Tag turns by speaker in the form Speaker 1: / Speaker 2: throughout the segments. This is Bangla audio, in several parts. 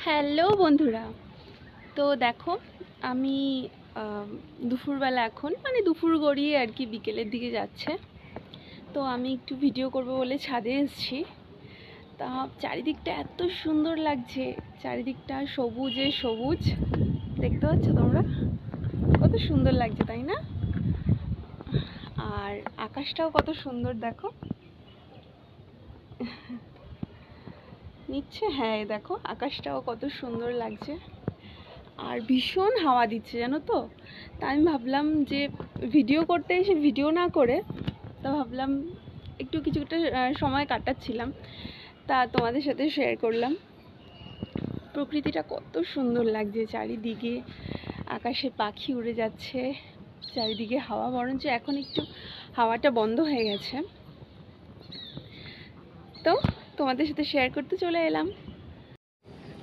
Speaker 1: হ্যালো বন্ধুরা, তো দেখো আমি দুপুরবেলা এখন দুপুর গড়িয়ে আর কি বিকেলের দিকে যাচ্ছে। তো আমি একটু ভিডিও করব বলে ছাদে এসেছি। তা চারিদিকটা এত সুন্দর লাগছে, চারিদিকটা সবুজে সবুজ, দেখতে পাচ্ছ তোমরা? কত সুন্দর লাগছে তাই না? আর আকাশটাও কত সুন্দর দেখো নিচ্ছে। হ্যাঁ দেখো আকাশটাও কত সুন্দর লাগছে, আর ভীষণ হাওয়া দিচ্ছে জানো তো। তা আমি ভাবলাম যে ভিডিও করতে এসে ভিডিও না করে, তা ভাবলাম একটু কিছুটা সময় কাটাচ্ছিলাম, তা তোমাদের সাথে শেয়ার করলাম। প্রকৃতিটা কত সুন্দর লাগছে, চারিদিকে আকাশে পাখি উড়ে যাচ্ছে, চারিদিকে হাওয়া, বরঞ্চ এখন একটু হাওয়াটা বন্ধ হয়ে গেছে। তো তোমাদের সাথে শেয়ার করতে চলে এলাম,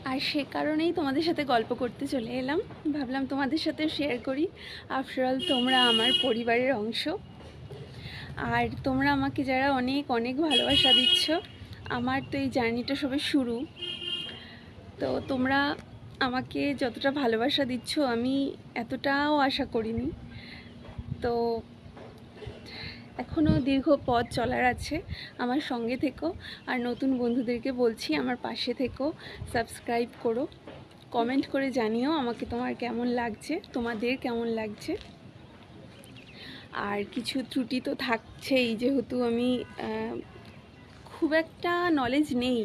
Speaker 1: আর সে কারণেই তোমাদের সাথে গল্প করতে চলে এলাম। ভাবলাম তোমাদের সাথে শেয়ার করি, আফটার অল তোমরা আমার পরিবারের অংশ। আর তোমরা আমাকে যারা অনেক অনেক ভালোবাসা দিচ্ছ, আমার তো এই জার্নিটা সবে শুরু। তো তোমরা আমাকে যতটা ভালোবাসা দিচ্ছ আমি এতটাও আশা করিনি। তো এখনও দীর্ঘ পথ চলার আছে, আমার সঙ্গে থেকো। আর নতুন বন্ধুদেরকে বলছি আমার পাশে থেকো, সাবস্ক্রাইব করো, কমেন্ট করে জানিও আমাকে তোমার কেমন লাগছে, তোমাদের কেমন লাগছে। আর কিছু ত্রুটি তো থাকছেই, যেহেতু আমি খুব একটা নলেজ নেই,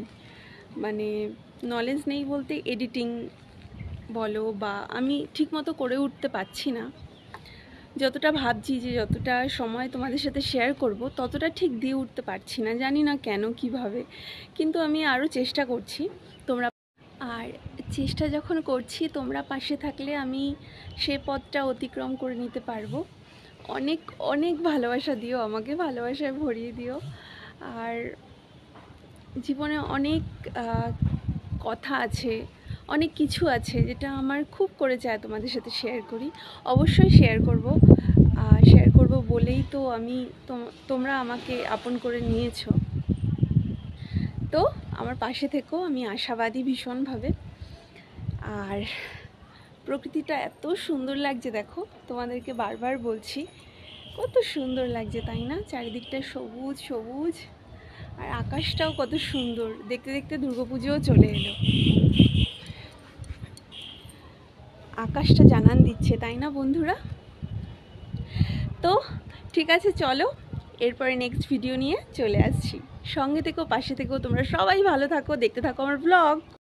Speaker 1: নলেজ নেই বলতে এডিটিং বলো, বা আমি ঠিকমতো করে উঠতে পারছি না। যতটা ভাবছি যে যতটা সময় তোমাদের সাথে শেয়ার করব, ততটা ঠিক দিয়ে উঠতে পারছি না, জানি না কেন কিভাবে, কিন্তু আমি আরও চেষ্টা করছি। তোমরা আর চেষ্টা যখন করছি, তোমরা পাশে থাকলে আমি সে পথটা অতিক্রম করে নিতে পারবো। অনেক অনেক ভালোবাসা দিও আমাকে, ভালোবাসায় ভরিয়ে দিও। আর জীবনে অনেক কথা আছে, অনেক কিছু আছে যেটা আমার খুব করে চায় তোমাদের সাথে শেয়ার করি। অবশ্যই শেয়ার করব বলেই তো আমি তোমরা আমাকে আপন করে নিয়েছো। তো আমার পাশে থেকেও, আমি আশাবাদী ভীষণভাবে। আর প্রকৃতিটা এত সুন্দর লাগছে দেখো, তোমাদেরকে বারবার বলছি কত সুন্দর লাগছে তাই না? চারিদিকটা সবুজ সবুজ, আর আকাশটাও কত সুন্দর। দেখতে দেখতে দুর্গাপুজোও চলে এলো, আকাশটা জানান দিচ্ছে তাই না বন্ধুরা? তো ঠিক আছে, চলো এরপরে নেক্সট ভিডিও নিয়ে চলে আসছি। সঙ্গে থেকো, পাশে থেকো, তোমরা সবাই ভালো থাকো, দেখতে থাকো আমার ব্লগ।